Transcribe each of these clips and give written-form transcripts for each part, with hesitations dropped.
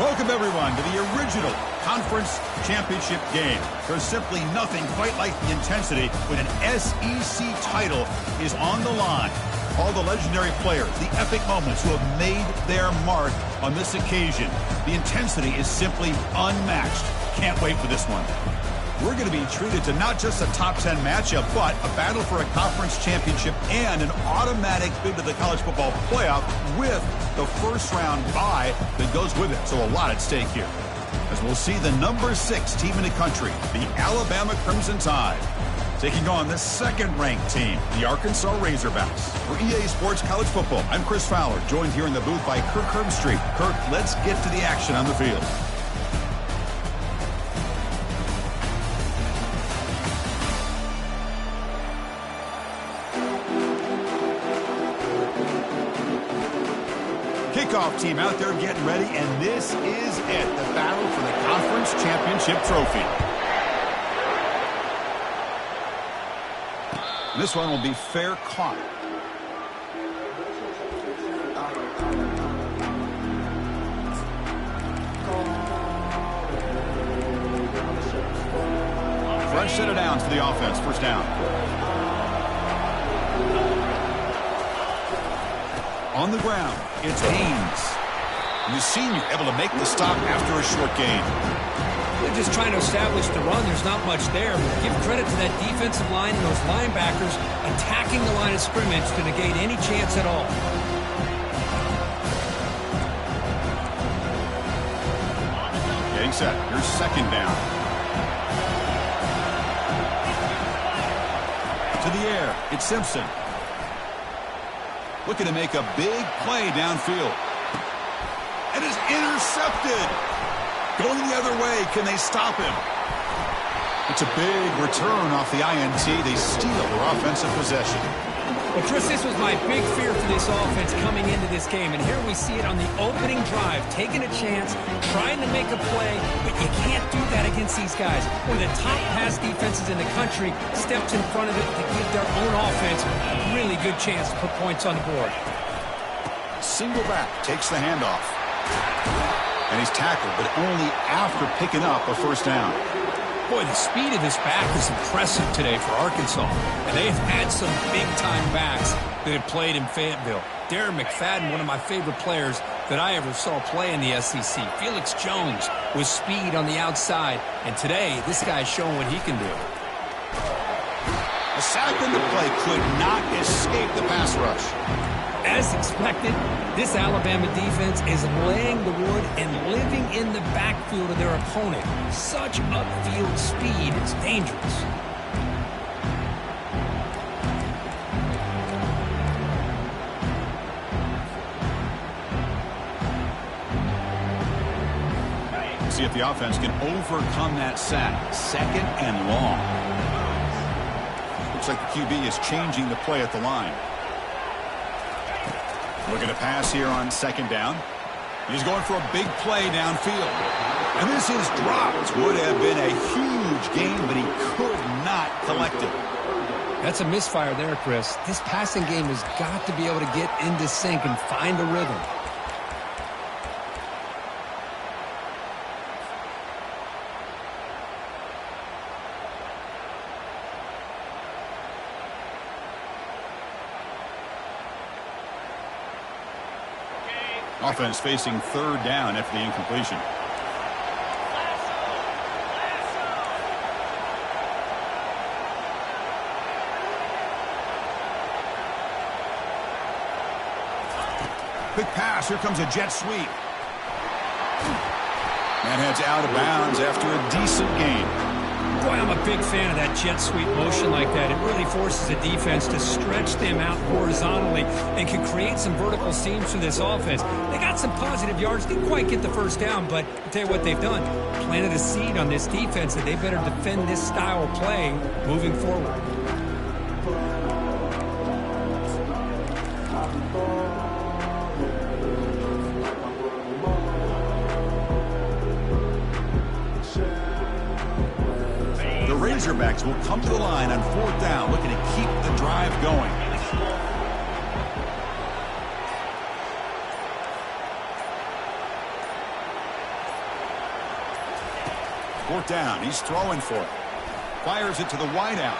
Welcome, everyone, to the original conference championship game. There's simply nothing quite like the intensity when an SEC title is on the line. All the legendary players, the epic moments who have made their mark on this occasion. The intensity is simply unmatched. Can't wait for this one. We're going to be treated to not just a top 10 matchup, but a battle for a conference championship and an automatic bid to the college football playoff with the first round bye that goes with it. So a lot at stake here. As we'll see the number 6 team in the country, the Alabama Crimson Tide, taking on the second-ranked team, the Arkansas Razorbacks. For EA Sports College Football, I'm Chris Fowler, joined here in the booth by Kirk Herbstreit. Kirk, let's get to the action on the field. Kickoff team out there getting ready, and this is it, the battle for the conference championship trophy. This one will be fair caught. Fresh set of downs for the offense, first down. On the ground, it's Haynes. The senior able to make the stop after a short gain. They're just trying to establish the run. There's not much there. But give credit to that defensive line and those linebackers attacking the line of scrimmage to negate any chance at all. Getting set. Here's second down. To the air. It's Simpson. Looking to make a big play downfield. And is intercepted. Going the other way. Can they stop him? It's a big return off the INT. They steal their offensive possession. Well, Chris, this was my big fear for this offense coming into this game. And here we see it on the opening drive. Taking a chance, trying to make a play, but you can't do that against these guys. One of the top pass defenses in the country steps in front of it to give their own offense a really good chance to put points on the board. Single back takes the handoff. And he's tackled, but only after picking up a first down. Boy, the speed of this back is impressive today for Arkansas. And they've had some big-time backs that have played in Fayetteville. Darren McFadden, one of my favorite players that I ever saw play in the SEC. Felix Jones with speed on the outside. And today, this guy's showing what he can do. A sack in the play could not escape the pass rush. As expected, this Alabama defense is laying the wood and living in the backfield of their opponent. Such upfield speed is dangerous. See if the offense can overcome that sack. Second and long. Looks like the QB is changing the play at the line. Looking to pass here on second down. He's going for a big play downfield. And this is dropped. Would have been a huge gain, but he could not collect it. That's a misfire there, Chris. This passing game has got to be able to get into sync and find a rhythm. Offense facing third down after the incompletion. Quick pass. Here comes a jet sweep. That heads out of bounds after a decent gain. Boy, I'm a big fan of that jet sweep motion like that. It really forces the defense to stretch them out horizontally and can create some vertical seams for this offense. They got some positive yards. Didn't quite get the first down, but I'll tell you what they've done. Planted a seed on this defense that they better defend this style of play moving forward. Razorbacks will come to the line on fourth down, looking to keep the drive going. 4th down. He's throwing for it. Fires it to the wideout.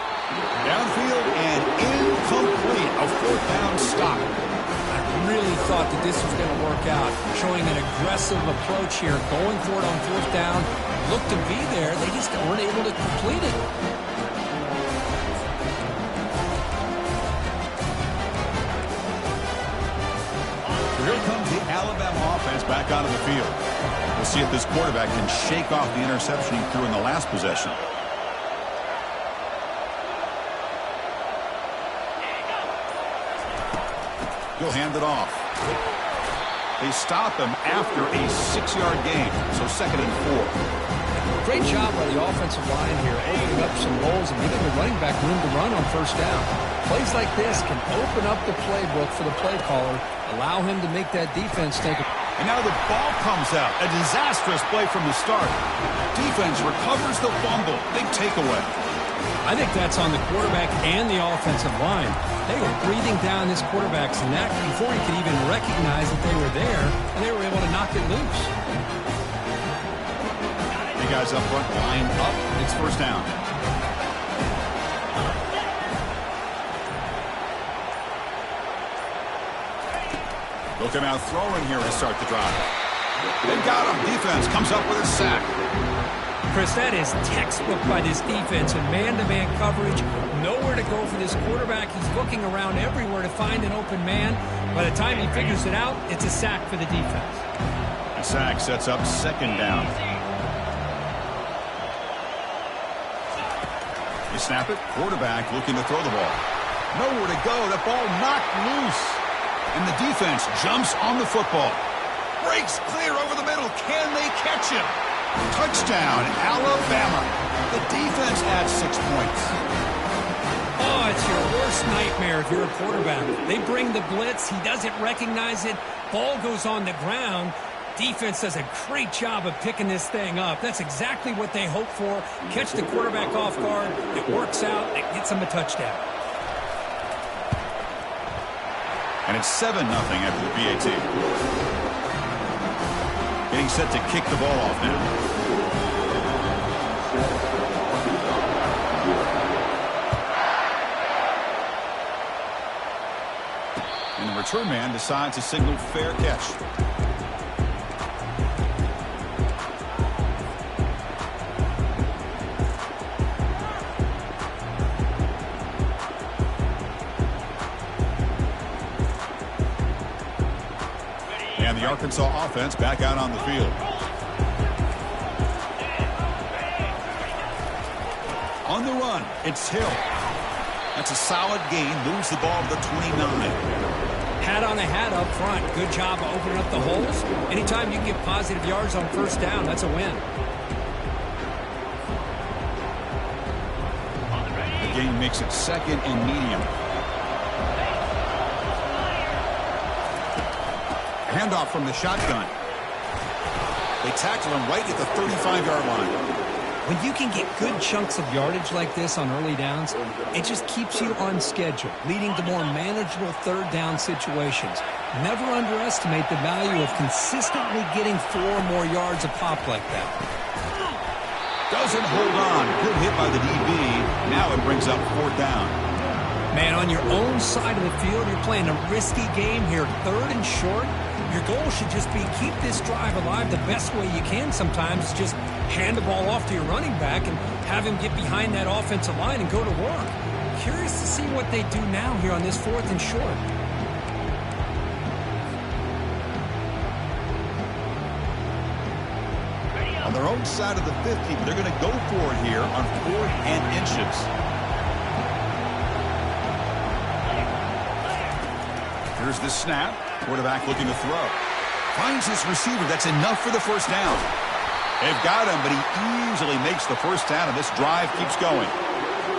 Downfield and incomplete. A 4th down stop. I really thought that this was going to work out. Showing an aggressive approach here. Going for it on 4th down. Looked to be there. They just weren't able to complete it. Here comes the Alabama offense back onto the field. We'll see if this quarterback can shake off the interception he threw in the last possession. He'll hand it off. They stop him after a 6-yard gain, so 2nd and 4. Great job by the offensive line here, opening up some holes and giving the running back room to run on 1st down. Plays like this can open up the playbook for the play caller, allow him to make that defense take a... And now the ball comes out. A disastrous play from the start. Defense recovers the fumble. Big takeaway. I think that's on the quarterback and the offensive line. They were breathing down this quarterback's neck before he could even recognize that they were there, and they were able to knock it loose. The guys up front lined up. It's 1st down. Look him out throwing here to start the drive. They got him. Defense comes up with a sack. Chris, that is textbook by this defense in man-to-man coverage. Nowhere to go for this quarterback. He's looking around everywhere to find an open man. By the time he figures it out, it's a sack for the defense. The sack sets up 2nd down. You snap it. Quarterback looking to throw the ball. Nowhere to go. The ball knocked loose. And the defense jumps on the football. Breaks clear over the middle. Can they catch him? Touchdown, Alabama. The defense adds 6 points. Oh, it's your worst nightmare if you're a quarterback. They bring the blitz. He doesn't recognize it. Ball goes on the ground. Defense does a great job of picking this thing up. That's exactly what they hope for. Catch the quarterback off guard. It works out. It gets them a touchdown. And it's 7-0 after the PAT. Getting set to kick the ball off now. And the return man decides to signal fair catch. And the Arkansas offense back out on the field. On the run, it's Hill. That's a solid gain. Moves the ball to the 29. Hat on a hat up front. Good job of opening up the holes. Anytime you can get positive yards on 1st down, that's a win. The gain makes it 2nd and medium. Handoff from the shotgun. They tackle him right at the 35-yard line. When you can get good chunks of yardage like this on early downs, it just keeps you on schedule, leading to more manageable 3rd down situations. Never underestimate the value of consistently getting 4 or more yards a pop like that. Doesn't hold on. Good hit by the DB. Now it brings up 4th down. Man, on your own side of the field, you're playing a risky game here. 3rd and short. Your goal should just be keep this drive alive the best way you can sometimes. Just hand the ball off to your running back and have him get behind that offensive line and go to work. Curious to see what they do now here on this 4th and short. On their own side of the 50, but they're going to go for it here on 4th and inches. Here's the snap. Quarterback looking to throw. Finds his receiver. That's enough for the 1st down. They've got him, but he easily makes the 1st down, and this drive keeps going.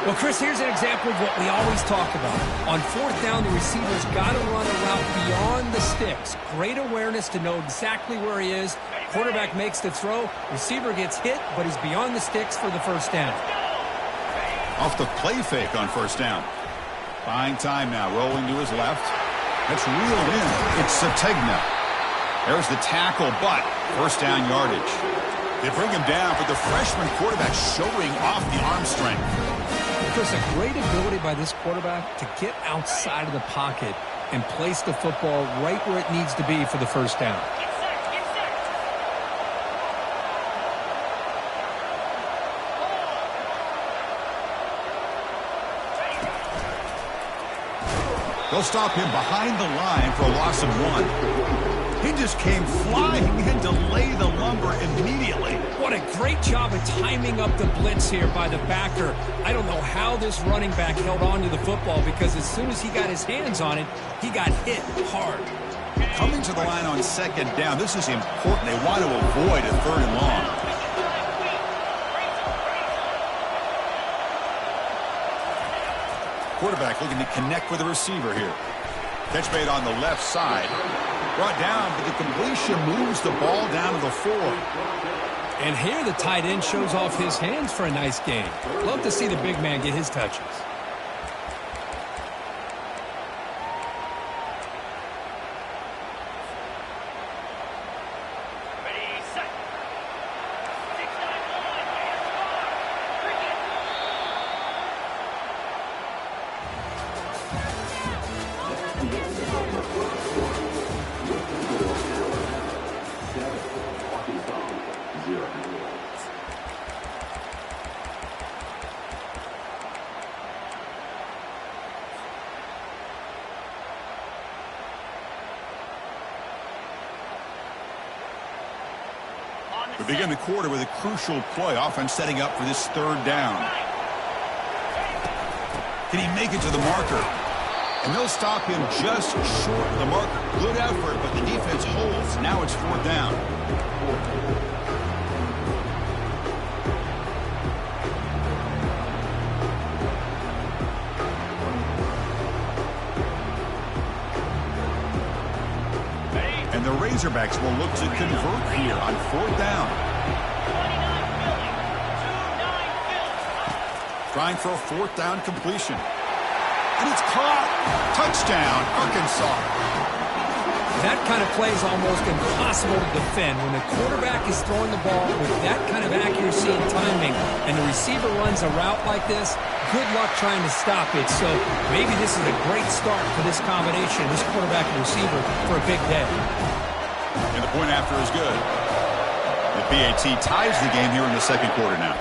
Well, Chris, here's an example of what we always talk about. On 4th down, the receiver's got to run a route beyond the sticks. Great awareness to know exactly where he is. Quarterback makes the throw. Receiver gets hit, but he's beyond the sticks for the 1st down. Off the play fake on 1st down. Buying time now, rolling to his left. That's reeled in. It's Sategna. There's the tackle, but 1st down yardage. They bring him down, but the freshman quarterback showing off the arm strength. Chris, a great ability by this quarterback to get outside of the pocket and place the football right where it needs to be for the first down. They'll stop him behind the line for a loss of 1. He just came flying in to lay the lumber immediately. What a great job of timing up the blitz here by the backer. I don't know how this running back held on to the football, because as soon as he got his hands on it, he got hit hard. Coming to the line on second down, this is important. They want to avoid a 3rd and long. Quarterback looking to connect with the receiver here. Catch made on the left side. Brought down, but the completion moves the ball down to the 4. And here the tight end shows off his hands for a nice game. Love to see the big man get his touches. We begin the quarter with a crucial play. Offense setting up for this 3rd down. Can he make it to the marker? And they'll stop him just short of the marker. Good effort, but the defense holds. Now it's 4th down. And the Razorbacks will look to convert here on 4th down. Trying for a 4th down completion. And it's caught. Touchdown, Arkansas. That kind of play is almost impossible to defend when the quarterback is throwing the ball with that kind of accuracy and timing, and the receiver runs a route like this. Good luck trying to stop it. So maybe this is a great start for this combination, this quarterback and receiver, for a big day. And the point after is good. The PAT ties the game here in the 2nd quarter now.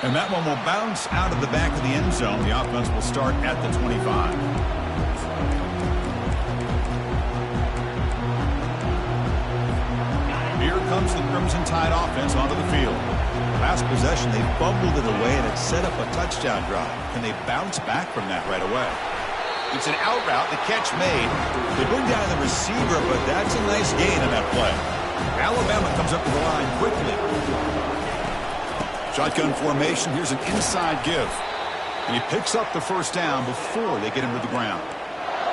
And that one will bounce out of the back of the end zone. The offense will start at the 25. Here comes the Crimson Tide offense onto the field. Last possession, they fumbled it away, and it set up a touchdown drive. Can they bounce back from that right away? It's an out route, the catch made. They bring down the receiver, but that's a nice gain on that play. Alabama comes up to the line quickly. Shotgun formation, here's an inside give. And he picks up the 1st down before they get him to the ground.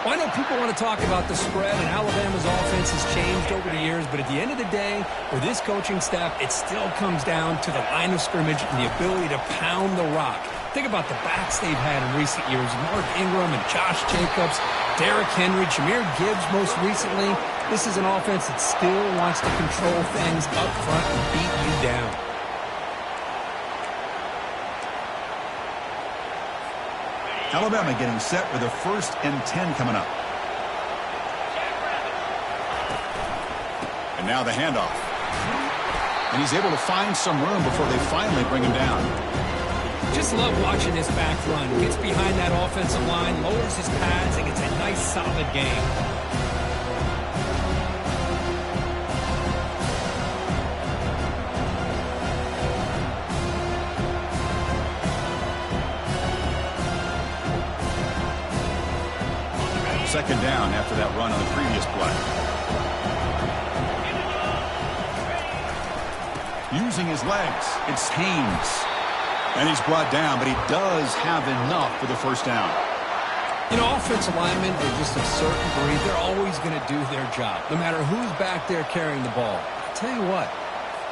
Well, I know people want to talk about the spread, and Alabama's offense has changed over the years, but at the end of the day, with this coaching staff, it still comes down to the line of scrimmage and the ability to pound the rock. Think about the backs they've had in recent years. Mark Ingram and Josh Jacobs, Derrick Henry, Jahmyr Gibbs most recently. This is an offense that still wants to control things up front and beat you down. Alabama getting set with a 1st and 10 coming up. And now the handoff. And he's able to find some room before they finally bring him down. Just love watching this back run. Gets behind that offensive line, lowers his pads, and gets a nice solid game. Second down after that run on the previous play. Using his legs, it's Haynes. And he's brought down, but he does have enough for the 1st down. You know, offensive linemen are just a certain breed. They're always going to do their job, no matter who's back there carrying the ball. I'll tell you what,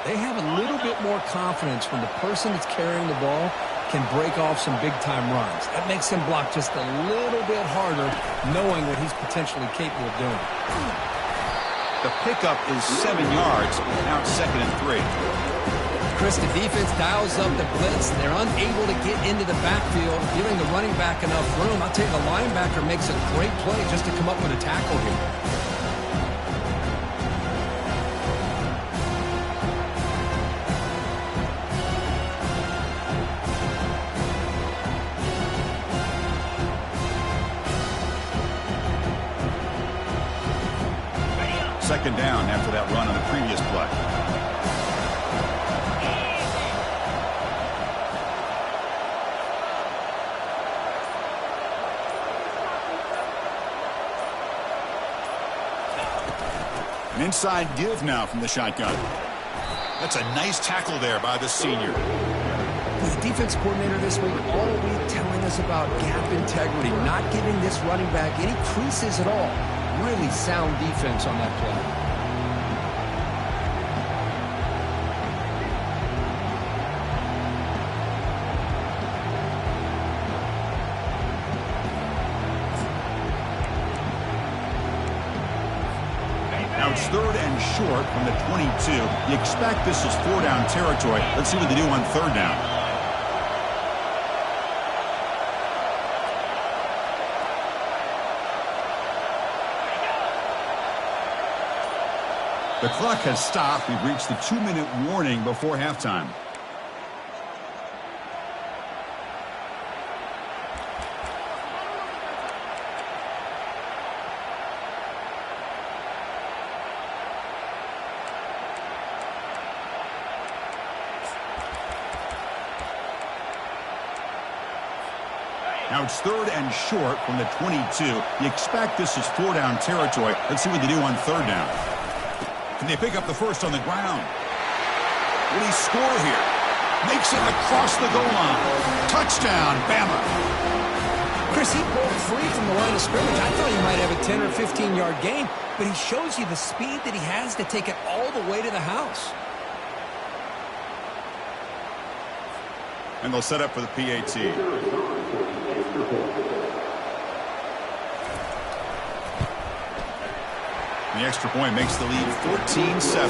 they have a little bit more confidence when the person that's carrying the ball can break off some big-time runs. That makes him block just a little bit harder, knowing what he's potentially capable of doing. The pickup is 7 yards. Now it's 2nd and 3. Chris, the defense dials up the blitz. They're unable to get into the backfield, giving the running back enough room. I'll tell you, the linebacker makes a great play just to come up with a tackle here. Second down after that run on the previous play. An inside give now from the shotgun. That's a nice tackle there by the senior. The defense coordinator this week all week telling us about gap integrity, not giving this running back any creases at all. Really sound defense on that play. Now it's 3rd and short from the 22. You expect this is 4-down territory. Let's see what they do on 3rd down. The clock has stopped. We've reached the 2-minute warning before halftime. Now it's 3rd and short from the 22. You expect this is 4-down territory. Let's see what they do on 3rd down. Can they pick up the first on the ground? Will he score here? Makes it across the goal line. Touchdown, Bama. Chris, he broke free from the line of scrimmage. I thought he might have a 10 or 15-yard gain, but he shows you the speed that he has to take it all the way to the house. And they'll set up for the PAT. The extra point makes the lead 14-7.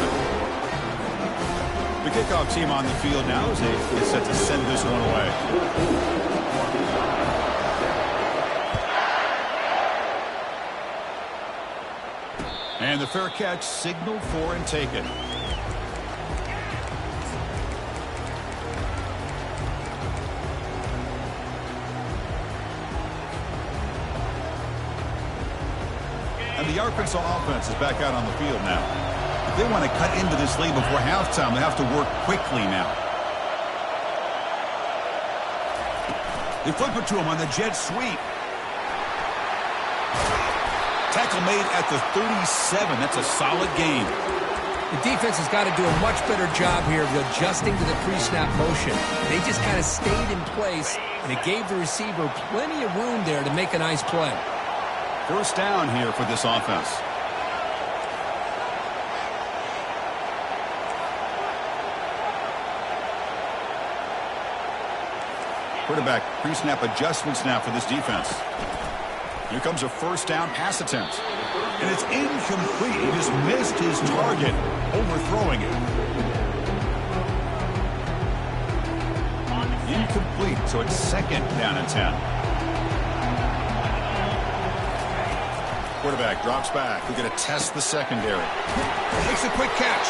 The kickoff team on the field now as they get set to send this one away. And the fair catch signaled for and taken. And the Arkansas offense is back out on the field now. If they want to cut into this lead before halftime, they have to work quickly now. They flip it to him on the jet sweep. Tackle made at the 37. That's a solid gain. The defense has got to do a much better job here of adjusting to the pre-snap motion. They just kind of stayed in place, and it gave the receiver plenty of room there to make a nice play. First down here for this offense. Quarterback pre-snap adjustments now for this defense. Here comes a first down pass attempt. And it's incomplete. He just missed his target, overthrowing it. Incomplete, so it's 2nd down and 10. Quarterback drops back. We're going to test the secondary. Makes a quick catch.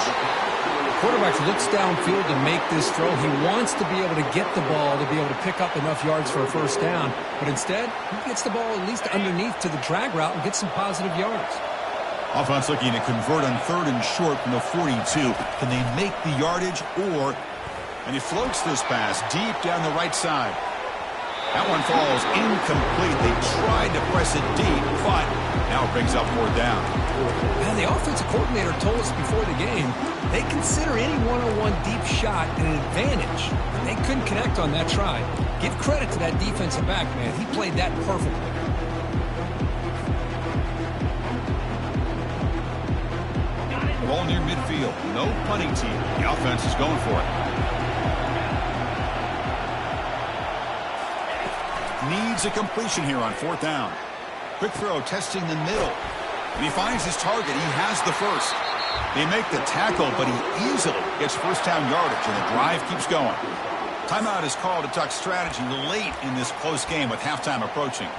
Quarterback looks downfield to make this throw. He wants to be able to get the ball to be able to pick up enough yards for a first down. But instead, he gets the ball at least underneath to the drag route and gets some positive yards. Offense looking to convert on 3rd and short from the 42. Can they make the yardage or... And he floats this pass deep down the right side. That one falls incomplete. They tried to press it deep, but now it brings up 4th down. And the offensive coordinator told us before the game they consider any one-on-one deep shot an advantage. They couldn't connect on that try. Give credit to that defensive back, man. He played that perfectly. Ball near midfield. No punting team. The offense is going for it. Needs a completion here on 4th down. Quick throw testing the middle. And he finds his target. He has the first. They make the tackle, but he easily gets first down yardage, and the drive keeps going. Timeout is called to talk strategy late in this close game with halftime approaching.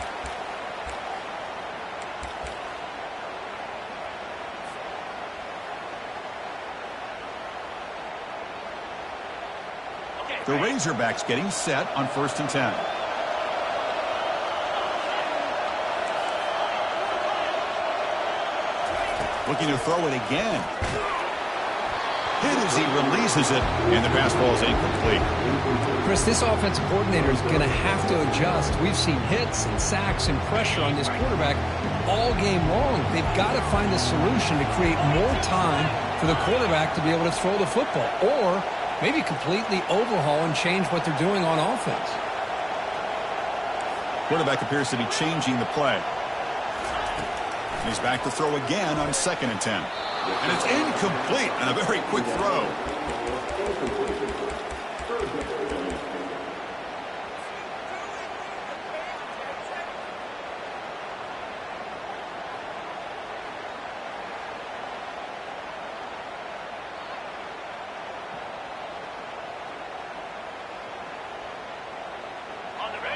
The Razorbacks getting set on 1st and 10. Looking to throw it again. Hit as he releases it, and the pass ball is incomplete. Chris, this offensive coordinator is going to have to adjust. We've seen hits and sacks and pressure on this quarterback all game long. They've got to find a solution to create more time for the quarterback to be able to throw the football, or maybe completely overhaul and change what they're doing on offense. Quarterback appears to be changing the play. He's back to throw again on 2nd and 10. And it's incomplete and a very quick throw.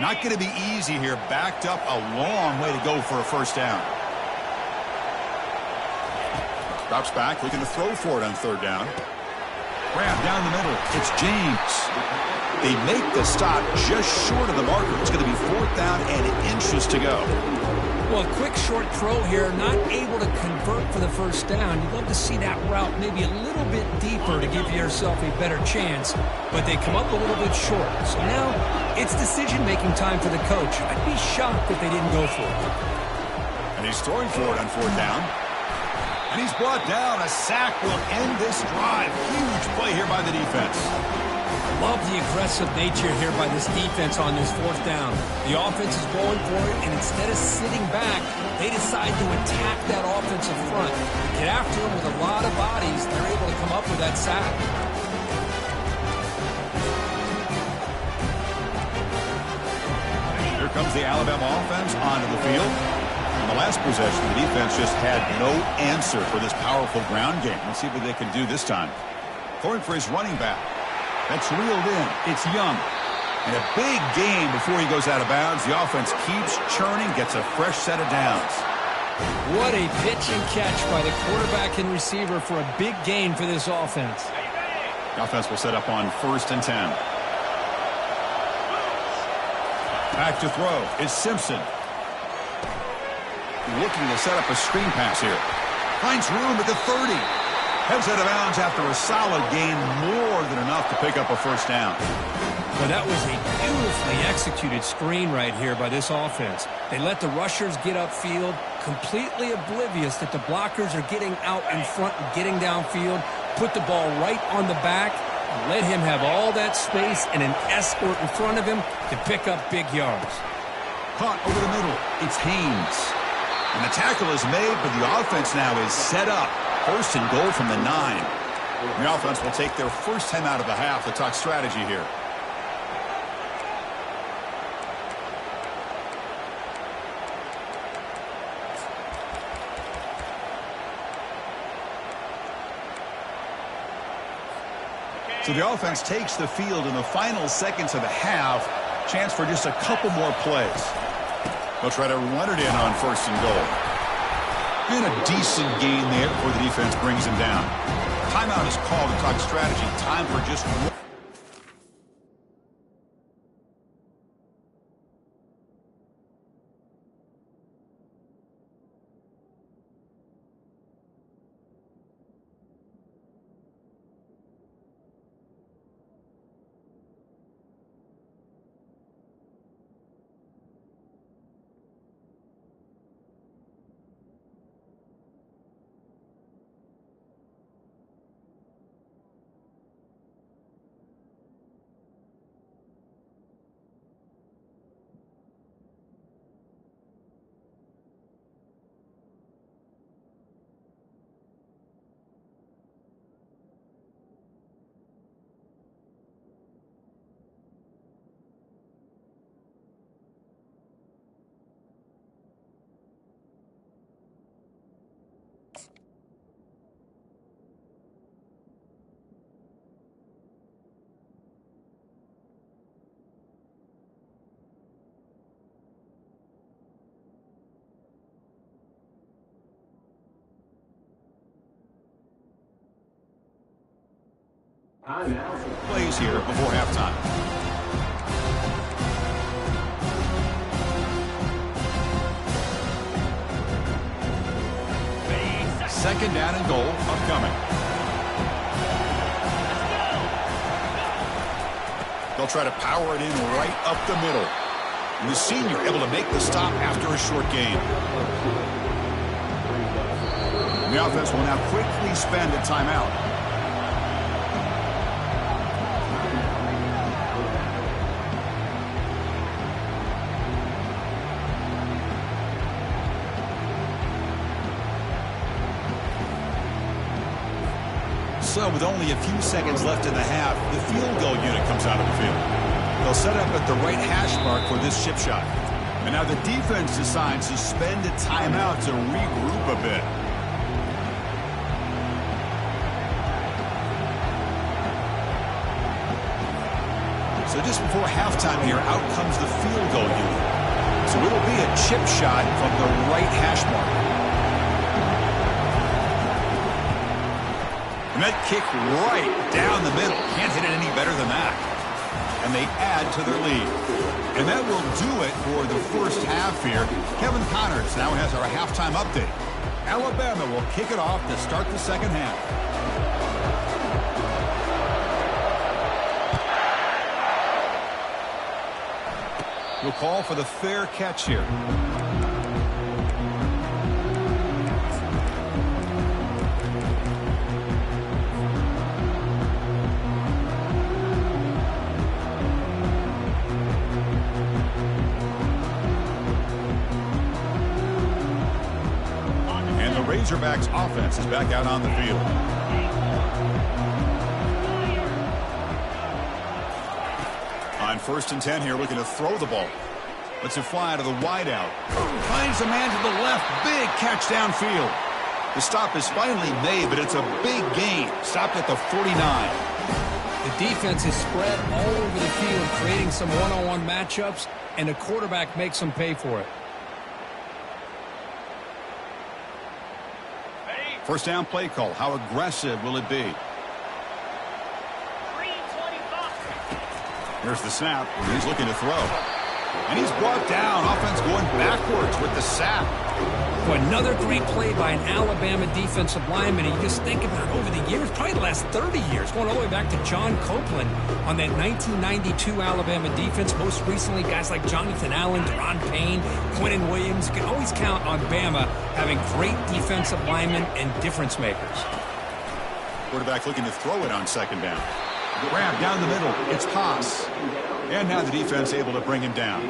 Not going to be easy here. Backed up a long way to go for a first down. Drops back, looking to throw for it on 3rd down. Grab down the middle. It's James. They make the stop just short of the marker. It's going to be 4th down and inches to go. Well, a quick short throw here, not able to convert for the first down. You'd love to see that route maybe a little bit deeper to give yourself a better chance, but they come up a little bit short. So now it's decision-making time for the coach. I'd be shocked if they didn't go for it. And he's throwing for it on 4th down. And he's brought down. A sack will end this drive. Huge play here by the defense. Love the aggressive nature here by this defense on this 4th down. The offense is going for it, and instead of sitting back, they decide to attack that offensive front. Get after them with a lot of bodies. They're able to come up with that sack. Here comes the Alabama offense onto the field. In the last possession, the defense just had no answer for this powerful ground game. Let's see what they can do this time. Throwing for his running back. That's reeled in. It's Young. And a big gain before he goes out of bounds. The offense keeps churning, gets a fresh set of downs. What a pitch and catch by the quarterback and receiver for a big gain for this offense. The offense will set up on 1st and 10. Back to throw. It's Simpson. Looking to set up a screen pass here. Finds room at the 30. Heads out of bounds after a solid gain, more than enough to pick up a first down. Well, that was a beautifully executed screen right here by this offense. They let the rushers get upfield, completely oblivious that the blockers are getting out in front and getting downfield, put the ball right on the back, and let him have all that space and an escort in front of him to pick up big yards. Caught over the middle. It's Haynes. And the tackle is made, but the offense now is set up. 1st and goal from the 9. The offense will take their first time out of the half to talk strategy here. So the offense takes the field in the final seconds of the half. Chance for just a couple more plays. They'll try to run it in on 1st and goal. And a decent gain there before the defense brings him down. Timeout is called to talk strategy. Time for just one. Plays here before halftime. Second down and goal upcoming. They'll try to power it in right up the middle. And the senior able to make the stop after a short gain. And the offense will now quickly spend a timeout. So with only a few seconds left in the half, the field goal unit comes out of the field. They'll set up at the right hash mark for this chip shot. And now the defense decides to spend a timeout to regroup a bit. So just before halftime here, out comes the field goal unit. So it'll be a chip shot from the right hash mark. And that kick right down the middle. Can't hit it any better than that. And they add to their lead. And that will do it for the first half here. Kevin Connors now has our halftime update. Alabama will kick it off to start the second half. We'll call for the fair catch here. Razorbacks offense is back out on the field. On 1st and 10 here, looking to throw the ball. Lets it fly out of the wideout. Finds a man to the left. Big catch downfield. The stop is finally made, but it's a big gain. Stopped at the 49. The defense is spread all over the field, creating some one-on-one matchups, and the quarterback makes them pay for it. First down play call. How aggressive will it be? Here's the snap. He's looking to throw. And he's brought down. Offense going backwards with the sack. Well, another great play by an Alabama defensive lineman. And you just think about it, over the years, probably the last 30 years, going all the way back to John Copeland on that 1992 Alabama defense. Most recently, guys like Jonathan Allen, Deron Payne, Quentin Williams. You can always count on Bama having great defensive linemen and difference makers. Quarterback looking to throw it on second down. Grab down the middle. It's Haas. And now the defense able to bring him down.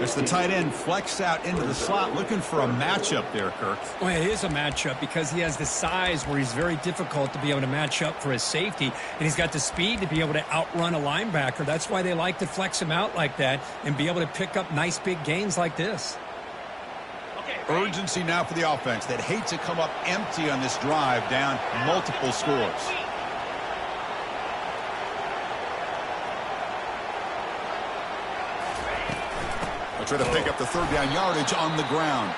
It's the tight end flexed out into the slot, looking for a matchup there, Kirk. Well, it is a matchup because he has the size where he's very difficult to be able to match up for his safety, and he's got the speed to be able to outrun a linebacker. That's why they like to flex him out like that and be able to pick up nice big gains like this. Urgency now for the offense that hates to come up empty on this drive, down multiple scores. Try to pick up the third down yardage on the ground.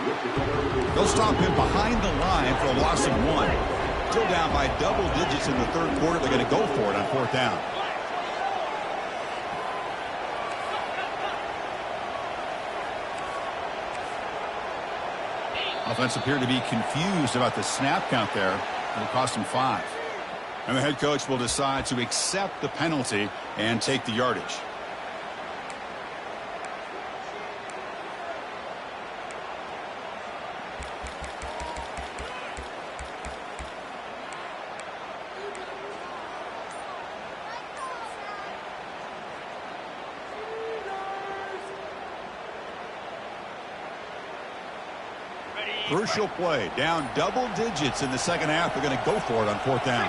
They'll stop him behind the line for a loss of 1. Still down by double digits in the third quarter. They're going to go for it on 4th down. Offense appeared to be confused about the snap count there. It'll cost him 5. And the head coach will decide to accept the penalty and take the yardage. Crucial play. Down double digits in the second half. They're going to go for it on 4th down.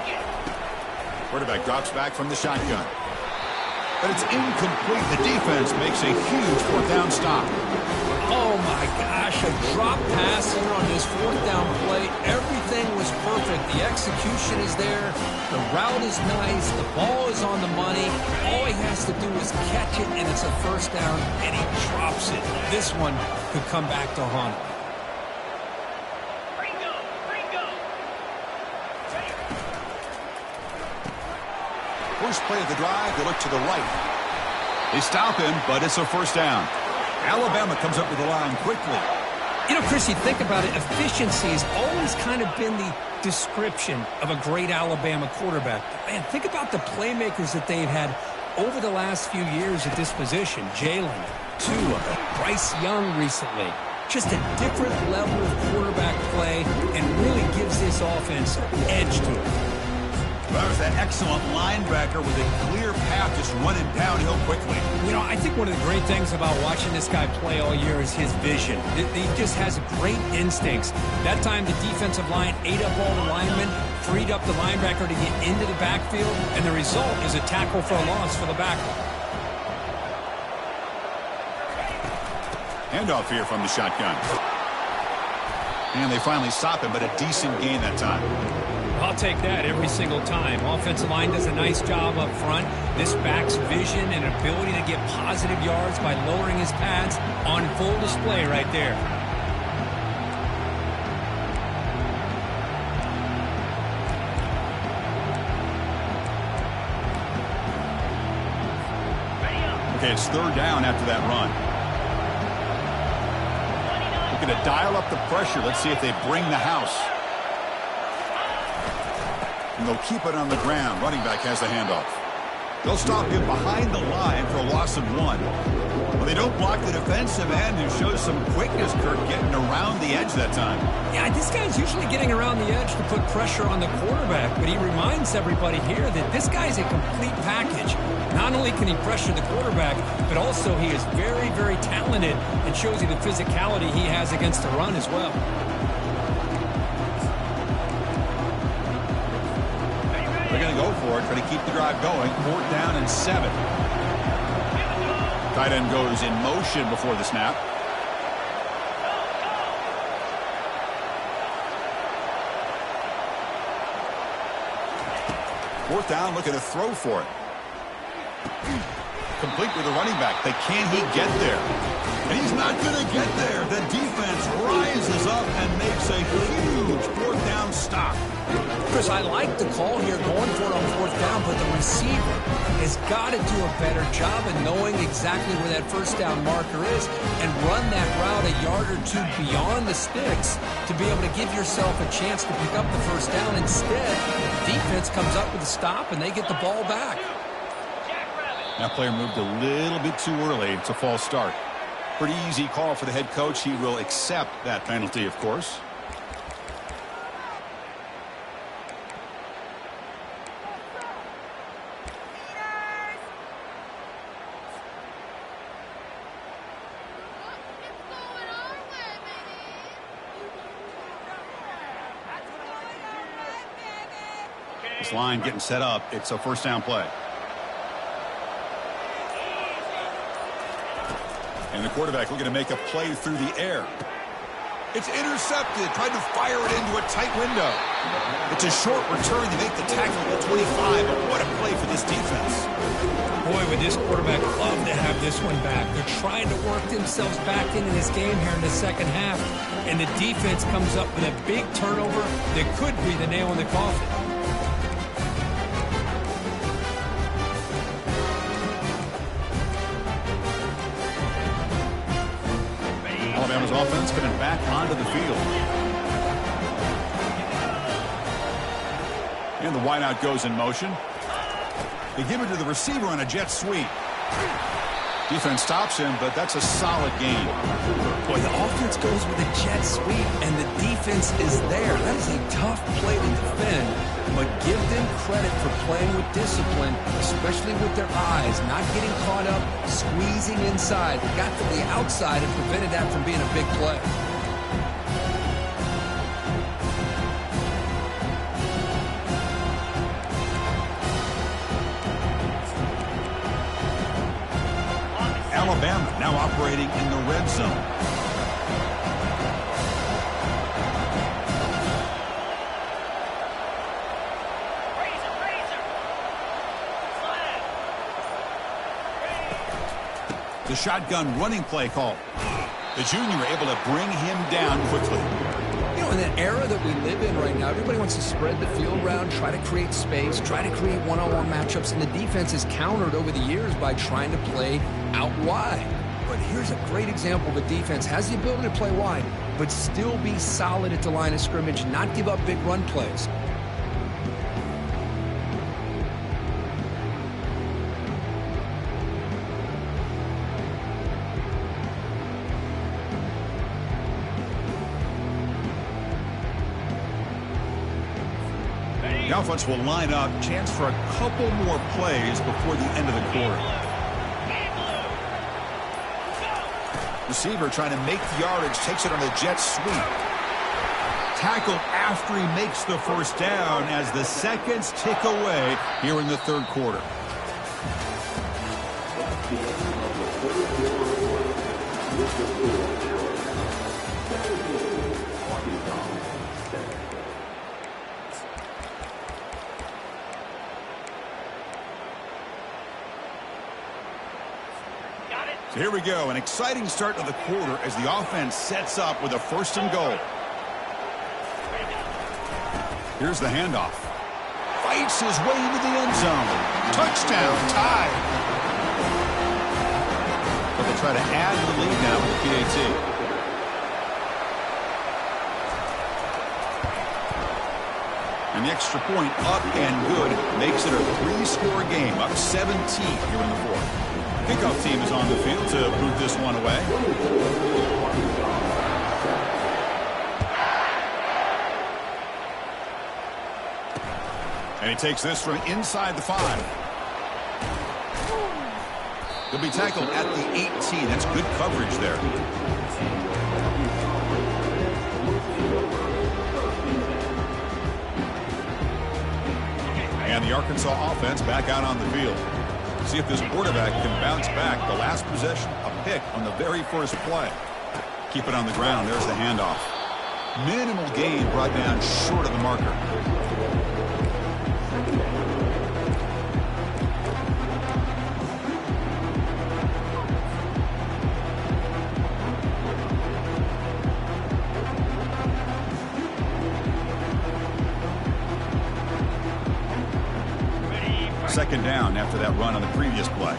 Quarterback drops back from the shotgun. But it's incomplete. The defense makes a huge 4th down stop. Oh, my gosh. A drop pass here on this 4th down play. Everything was perfect. The execution is there. The route is nice. The ball is on the money. All he has to do is catch it, and it's a first down, and he drops it. This one could come back to haunt him. first play of the drive, they look to the right. They stop him, but it's a first down. Alabama comes up with the line quickly. You know, Chris, you think about it, efficiency has always kind of been the description of a great Alabama quarterback. Man, think about the playmakers that they've had over the last few years at this position. Jalen, Tua, Bryce Young recently. Just a different level of quarterback play and really gives this offense edge to it. Well, there's that excellent linebacker with a clear path just running downhill quickly. You know, I think one of the great things about watching this guy play all year is his vision. He just has great instincts. That time the defensive line ate up all the linemen, freed up the linebacker to get into the backfield, and the result is a tackle for a loss for the backer. Handoff here from the shotgun. And they finally stop him, but a decent gain that time. I'll take that every single time. Offensive line does a nice job up front. This back's vision and ability to get positive yards by lowering his pads on full display right there. Okay, it's third down after that run. Looking to dial up the pressure. Let's see if they bring the house. And they'll keep it on the ground. Running back has the handoff. They'll stop him behind the line for a loss of 1. Well, they don't block the defensive end, who shows some quickness, Kirk, getting around the edge that time. Yeah, this guy's usually getting around the edge to put pressure on the quarterback, but he reminds everybody here that this guy's a complete package. Not only can he pressure the quarterback, but also he is very, very talented and shows you the physicality he has against the run as well. They're going to go for it, try to keep the drive going. 4th down and 7. Tight end goes in motion before the snap. Fourth down, looking to throw for it. Complete with the running back. But can he get there? And he's not going to get there. The defense rises up and makes a huge 4th down stop. Chris, I like the call here going for it on 4th down, but the receiver has got to do a better job of knowing exactly where that 1st down marker is and run that route a yard or two beyond the sticks to be able to give yourself a chance to pick up the 1st down. Instead, defense comes up with a stop and they get the ball back. That player moved a little bit too early. It's a false start. Pretty easy call for the head coach. He will accept that penalty, of course. This line getting set up. It's a 1st down play. And the quarterback looking to make a play through the air. It's intercepted. Tried to fire it into a tight window. It's a short return. They make the tackle at the 25. But what a play for this defense. Boy, would this quarterback love to have this one back. They're trying to work themselves back into this game here in the second half. And the defense comes up with a big turnover that could be the nail in the coffin. Alabama's offense coming back onto the field. And the wideout goes in motion. They give it to the receiver on a jet sweep. Defense stops him, but that's a solid gain. Boy, the offense goes with a jet sweep, and the defense is there. That is a tough play to defend. But give them credit for playing with discipline, especially with their eyes, not getting caught up, squeezing inside. They got to the outside and prevented that from being a big play. Alabama now operating in the red zone. The shotgun running play call. The junior able to bring him down quickly. You know, in that era that we live in right now, everybody wants to spread the field around, try to create space, try to create one-on-one matchups, and the defense is countered over the years by trying to play out wide. But here's a great example of a defense has the ability to play wide, but still be solid at the line of scrimmage, not give up big run plays. The offense will line up. Chance for a couple more plays before the end of the quarter. Receiver trying to make the yardage. Takes it on the jet sweep. Tackle after he makes the first down as the seconds tick away here in the third quarter. So here we go, an exciting start to the quarter as the offense sets up with a 1st and goal. Here's the handoff. Fights his way into the end zone. Touchdown, tied. But they try to add to the lead now with the PAT. And the extra point up and good makes it a 3-score game, up 17 here in the fourth. Kickoff team is on the field to boot this one away. And he takes this from inside the 5. He'll be tackled at the 18. That's good coverage there. And the Arkansas offense back out on the field. See if this quarterback can bounce back. The last possession, a pick on the very first play. Keep it on the ground. There's the handoff. Minimal gain brought down short of the marker. Second down after that run on the previous play.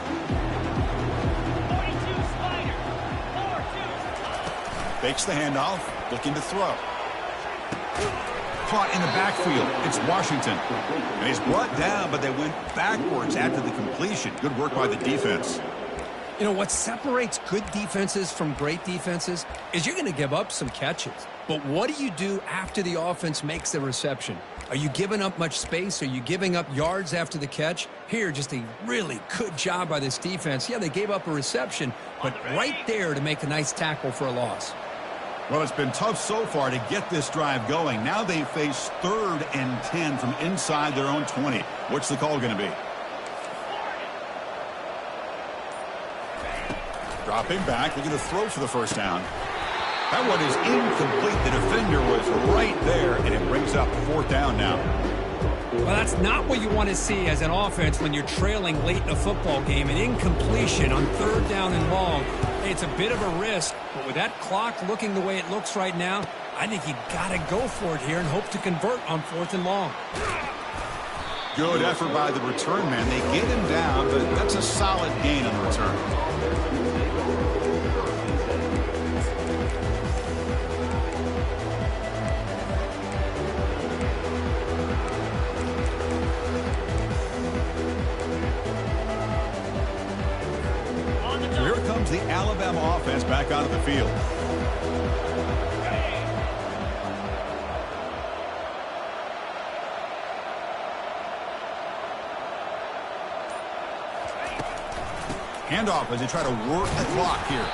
Fakes the handoff, looking to throw. Caught in the backfield. It's Washington. And he's brought down, but they went backwards after the completion. Good work by the defense. You know, what separates good defenses from great defenses is you're going to give up some catches. But what do you do after the offense makes the reception? Are you giving up much space? Are you giving up yards after the catch? Here, just a really good job by this defense. Yeah, they gave up a reception, but right there to make a nice tackle for a loss. Well, it's been tough so far to get this drive going. Now they face 3rd and 10 from inside their own 20. What's the call going to be? Dropping back, looking to throw for the first down. That one is incomplete. The defender was right there, and it brings up 4th down now. Well, that's not what you want to see as an offense when you're trailing late in a football game. An incompletion on 3rd down and long. Hey, it's a bit of a risk, but with that clock looking the way it looks right now, I think you got to go for it here and hope to convert on 4th and long. Good effort by the return man. They get him down, but that's a solid gain on the return. The Alabama offense back onto the field. Handoff as they try to work the clock here.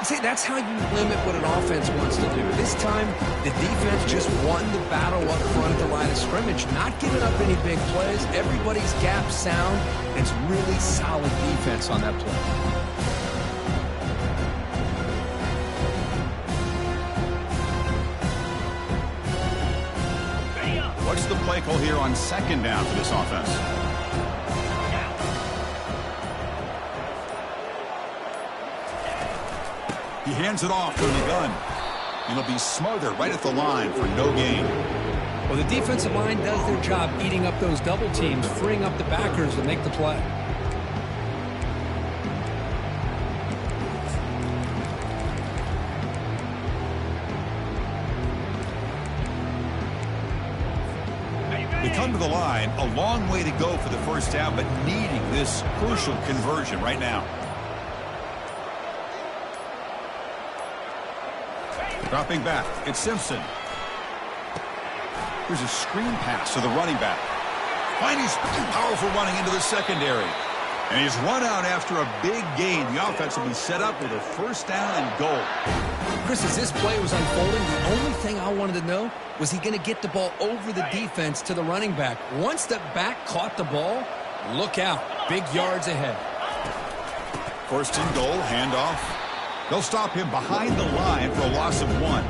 See, that's how you limit what an offense wants to do. This time, the defense just won the battle up front at the line of scrimmage, not giving up any big plays. Everybody's gap sound. It's really solid defense on that play. What's the play call here on 2nd down for this offense? He hands it off from the gun. And he'll be smothered right at the line for no gain. Well, the defensive line does their job eating up those double teams, freeing up the backers to make the play. They come to the line, a long way to go for the first down, but needing this crucial conversion right now. Dropping back, it's Simpson. Here's a screen pass to the running back. Finding powerful running into the secondary. And he's run out after a big gain. The offense will be set up with a first down and goal. Chris, as this play was unfolding, the only thing I wanted to know was he going to get the ball over the defense to the running back. Once the back caught the ball, look out. Big yards ahead. First and goal, handoff. They'll stop him behind the line for a loss of 1.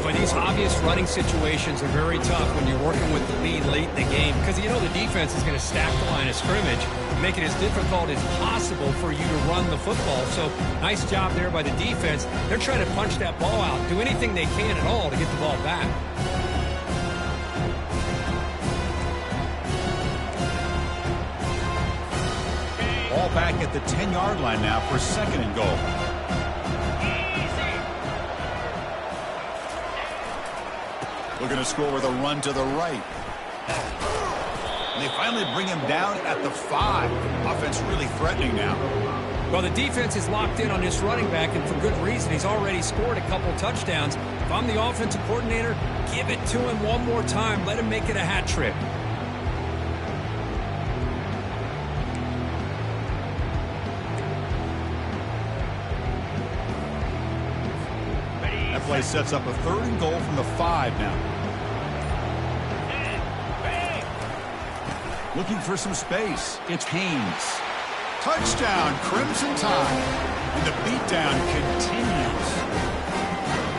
But these obvious running situations are very tough when you're working with the lead late in the game because you know the defense is going to stack the line of scrimmage, make it as difficult as possible for you to run the football. So nice job there by the defense. They're trying to punch that ball out, do anything they can at all to get the ball back. Ball back at the 10-yard line now for second and goal. Looking to score with a run to the right. And they finally bring him down at the 5. Offense really threatening now. Well, the defense is locked in on this running back, and for good reason. He's already scored a couple touchdowns. If I'm the offensive coordinator, give it to him one more time. Let him make it a hat trick. That play sets up a third and goal from the 5 now. Looking for some space. It's Haynes. Touchdown, Crimson Tide. And the beatdown continues.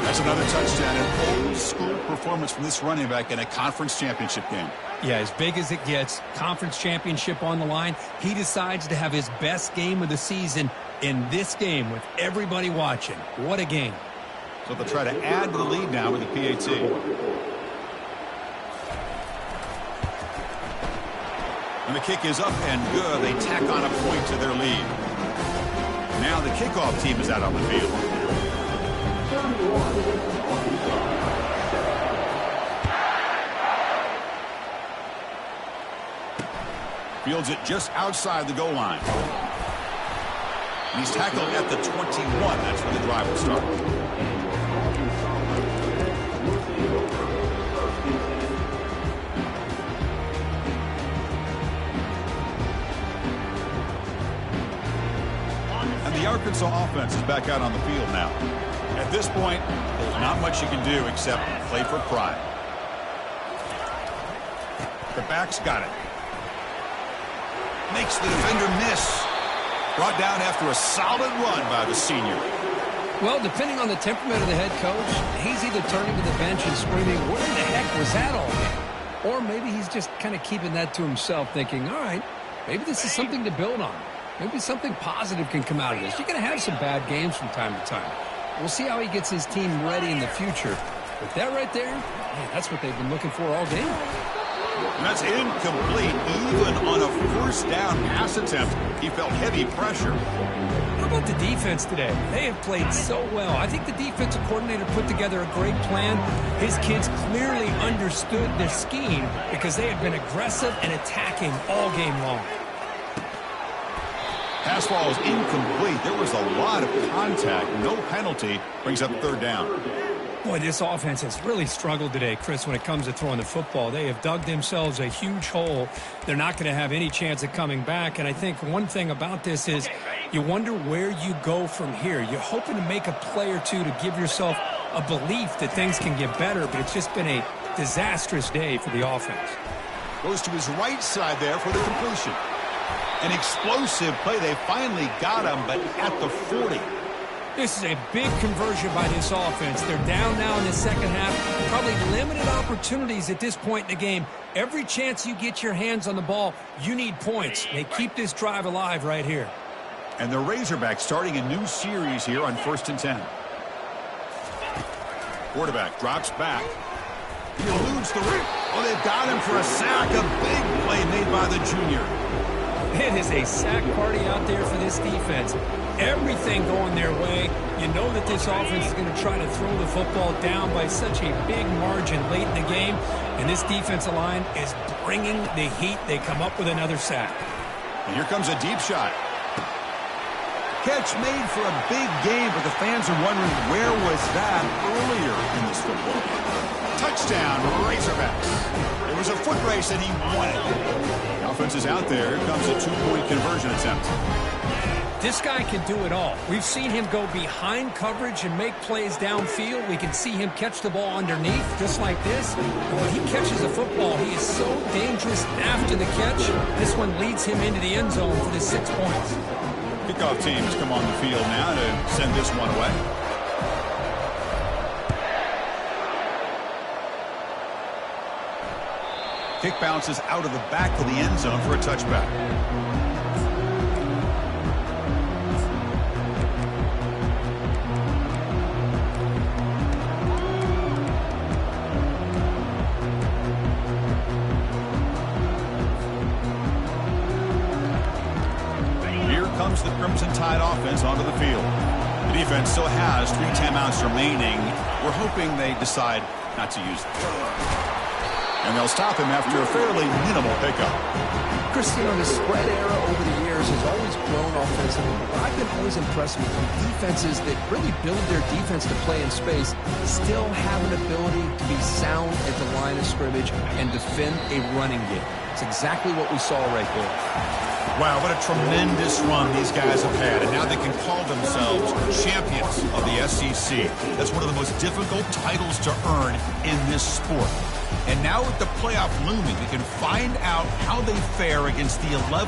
That's another touchdown, an old-school performance from this running back in a conference championship game. Yeah, as big as it gets, conference championship on the line, he decides to have his best game of the season in this game with everybody watching. What a game. So they'll try to add to the lead now with the PAT. And the kick is up and good. They tack on a point to their lead. Now the kickoff team is out on the field. Fields it just outside the goal line. And he's tackled at the 21. That's where the drive will start. The Arkansas offense is back out on the field now. At this point, there's not much you can do except play for pride. The back's got it. Makes the defender miss. Brought down after a solid run by the senior. Well, depending on the temperament of the head coach, he's either turning to the bench and screaming, "Where in the heck was that all game?" Or maybe he's just kind of keeping that to himself, thinking, all right, maybe this is something to build on. Maybe something positive can come out of this. You're going to have some bad games from time to time. We'll see how he gets his team ready in the future. But that right there, man, that's what they've been looking for all game. And that's incomplete. Even on a first down pass attempt, he felt heavy pressure. How about the defense today? They have played so well. I think the defensive coordinator put together a great plan. His kids clearly understood their scheme because they have been aggressive and attacking all game long. Pass ball is incomplete. There was a lot of contact. No penalty. Brings up third down. Boy, this offense has really struggled today, Chris, when it comes to throwing the football. They have dug themselves a huge hole. They're not going to have any chance of coming back. And I think one thing about this is you wonder where you go from here. You're hoping to make a play or two to give yourself a belief that things can get better, but it's just been a disastrous day for the offense. Goes to his right side there for the completion. An explosive play. They finally got him, but at the 40. This is a big conversion by this offense. They're down now in the second half. Probably limited opportunities at this point in the game. Every chance you get your hands on the ball, you need points. They keep this drive alive right here. And the Razorbacks starting a new series here on 1st and 10. Quarterback drops back. He eludes the ring. Oh, they've got him for a sack. A big play made by the junior. It is a sack party out there for this defense. Everything going their way. You know that this offense is going to try to throw the football down by such a big margin late in the game. And this defensive line is bringing the heat. They come up with another sack. And here comes a deep shot. Catch made for a big game, but the fans are wondering where was that earlier in this football game. Touchdown, Razorbacks. It was a foot race and he won it. The offense is out there. Here comes a 2-point conversion attempt. This guy can do it all. We've seen him go behind coverage and make plays downfield. We can see him catch the ball underneath, just like this. And when he catches a football, he is so dangerous after the catch. This one leads him into the end zone for the 6 points. Kickoff teams come on the field now to send this one away. Kick bounces out of the back of the end zone for a touchback. Comes the Crimson Tide offense onto the field. The defense still has 3 timeouts remaining. We're hoping they decide not to use them. And they'll stop him after a fairly minimal pickup. Christian, the spread era over the years has always grown offensively, but I've been always impressed with defenses that really build their defense to play in space, still have an ability to be sound at the line of scrimmage and defend a running game. It's exactly what we saw right there. Wow, what a tremendous run these guys have had, and now they can call themselves champions of the SEC. That's one of the most difficult titles to earn in this sport. And now with the playoff looming, we can find out how they fare against the 11